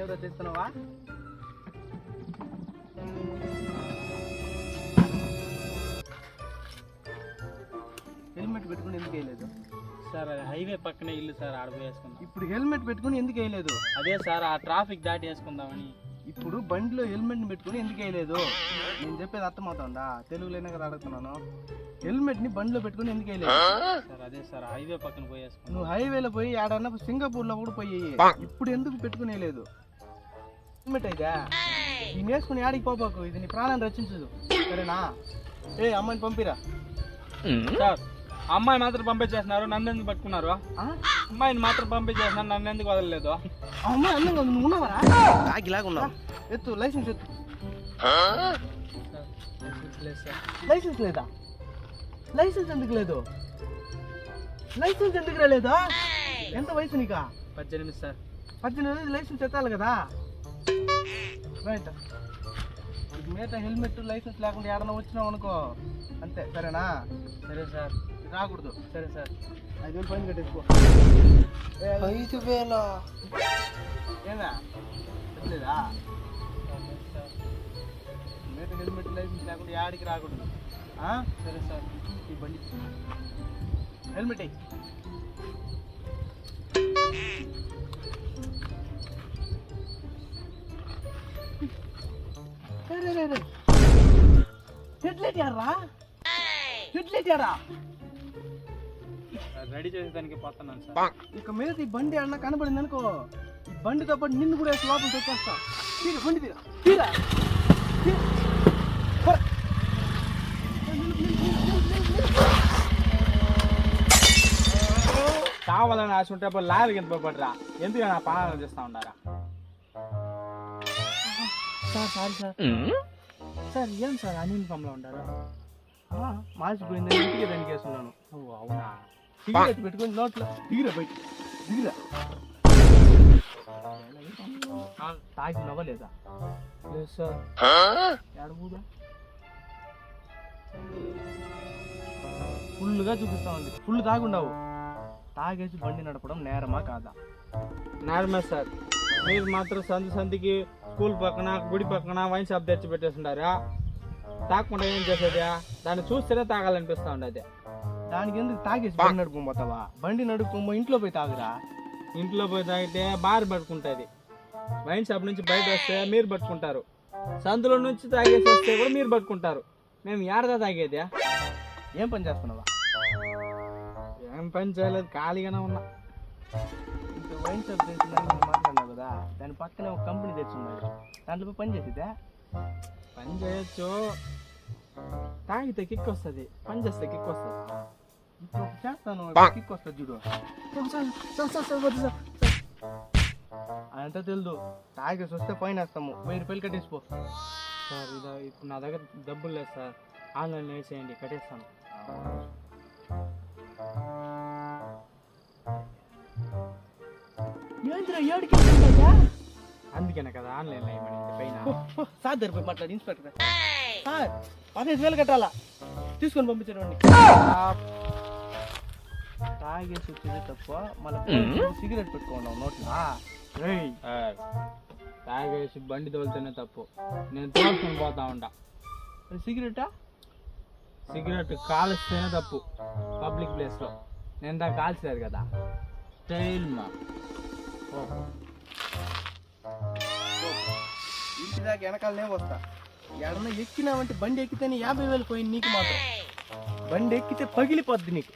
ఏదో చేస్తున్నావా? హెల్మెట్ పెట్టుకుని ఎందుకు వేయలేదు సార్? అది హైవే పక్కనే ఇల్లు సార్, ఆడ వేసుకుందాం. ఇప్పుడు హెల్మెట్ పెట్టుకుని ఎందుకు వేయలేదు? అదే సార్, ఆ ట్రాఫిక్ దాటి వేసుకుందామని. ఇప్పుడు బండిలో హెల్మెట్ పెట్టుకుని ఎందుకు వేయలేదు? నేను చెప్పేది అర్థమవుతుందా? తెలుగులోనే కదా అడుగుతున్నాను. హెల్మెట్ ని బండిలో పెట్టుకుని ఎందుకు వేయలేదు? సార్ అదే సార్, హైవే పక్కన పోయేసుకుందాం. నువ్వు హైవేలో పోయి ఆడన్నా సింగపూర్ లో కూడా పోయి ఇప్పుడు ఎందుకు పెట్టుకుని వేయలేదు? హెల్మెట్ అయితే దీన్ని వేసుకుని ఆడికి పోబాకు, ఇది నీ ప్రాణాన్ని రచించదు, సరేనా? ఏ అమ్మాయిని పంపిరా. సార్ అమ్మాయి మాత్రం పంపించేస్తున్నారు, నన్ను ఎందుకు పట్టుకున్నారు? అమ్మాయిని మాత్రం పంపించేస్తున్నారు, నన్ను ఎందుకు వదలలేదు? అమ్మాయి అందంగా ఉంది, నువ్వు ఉన్నావరా? లాగిలాగా ఉన్నావు. ఎత్తు లైసెన్స్ ఎత్తు. లైసెన్స్ లేదా? లైసెన్స్ ఎందుకు లేదు? లైసెన్స్ ఎందుకు రాలేదా? ఎంత వయసు నీకా? 18 సార్. 18 లైసెన్స్ ఎత్తాలి కదా. రైట్, మీద హెల్మెట్ లైసెన్స్ లేకుండా ఏడన్నా వచ్చినావు అనుకో అంతే, సరేనా? సరే సార్. రాకూడదు. సరే సార్. 5,000 ఫైన్ కట్టేసుకో. 5,000? ఏనా లేదా? మీద హెల్మెట్ లైసెన్స్ లేకుండా యాడికి రాకూడదు. సరే సార్. ఈ బండి హెల్మెట్ అయ్యి. హెడ్లైట్ యారా? హెడ్లైట్ యారా? రెడీ చేసేదానికి పోతున్నాను సార్. ఇక మీద ఈ బండి అన్న కనబడింది అనుకో, ఈ బండితో పాటు నిన్ను కూడా వేసి లోపల తెచ్చేస్తా. తీరా బండి, తీరా తీరా. కావాలని ఆశ ఉంటే లారీ కింద పడరా, ఎందుకు నా పాలన చేస్తా ఉన్నారా? Sir sorry sir. సార్ ఏం సార్ అన్యూనిఫామ్లో ఉండారు? మార్చిపోయింది, ఇంటికి దానికి వేస్తున్నాను. ఓ అవునా? సిగరెట్ పెట్టుకొని నోట్లో దిగిరా, బయట దిగిరా. తాగి నవ్వలేదా? లేదు సార్. ఏడబూదా? ఫుల్గా చూపిస్తా ఉంది. ఫుల్ తాగుండవు. తాగేసి బండి నడపడం నేరమా కాదా? Normal sir. మీరు మాత్రం సంధికి స్కూల్ పక్కన గుడి పక్కన వైన్ షాప్ తెచ్చి పెట్టేస్తుంటారా? తాగకుండా ఏం చేసేది? దాన్ని చూస్తేనే తాగాలనిపిస్తా ఉండేది. దానికి ఎందుకు తాగేసి బండి నడుపుకొని పోతావా? బండి నడుపుకోమో ఇంట్లో పోయి తాగురా. ఇంట్లో పోయి తాగితే బార్ పట్టుకుంటుంది. వైన్ షాప్ నుంచి బయట వస్తే మీరు పట్టుకుంటారు. సందులో నుంచి తాగేసి వస్తే కూడా మీరు పట్టుకుంటారు. మేము ఏడదా తాగేది? ఏం పని చేస్తున్నావా? ఏం పని చేయలేదు, ఖాళీగానే ఉన్నా. ఇంకా వైన్ షాప్ తెచ్చిందని నేను మాట్లాడినావు కదా, దాని పక్కనే ఒక కంపెనీ తెచ్చున్నాడు, దాంట్లో పోయి పని చేసేదా? పని చేయొచ్చు, తాగితే కిక్ వస్తుంది, పని చేస్తే కిక్ వస్తుంది. ఇప్పుడు చేస్తాను, కిక్ వస్తుంది చూడు. అంతా తెలుదు. తాగేసి వస్తే ఫైన్ వేస్తాము, 1000 రూపాయలు కట్టేసిపో. సార్ ఇదా ఇప్పుడు నా దగ్గర డబ్బులు లేదు సార్, ఆన్లైన్ వేసేయండి, కట్టేస్తాను. అందుకేనా కదా ఆన్లైన్లో వేయమని పైన. సార్ దగ్గర పోయి మాట్లాడి ఇన్స్పెక్టర్ సార్ 15,000 కట్టాలా, తీసుకొని పంపించండి. తాగేసి వచ్చేది తప్ప మళ్ళీ సిగరెట్ పెట్టుకున్నావు నోట్లా. తాగేసి బండి తోలుతూనే తప్పు, నేను తోలుకొని పోతా ఉంటా. సిగరెటా? సిగరెట్ కాల్స్తేనే తప్పు పబ్లిక్ ప్లేస్లో. నేను దాకా కాల్చలేదు కదా. స్టైల్ మా ఇంటి దాకా వెనకాలనే వస్తా. ఎడన్నా ఎక్కినావంటే బండి ఎక్కితేనే 50,000 పోయింది నీకు మాత్రం. బండి ఎక్కితే పగిలిపోద్ది నీకు.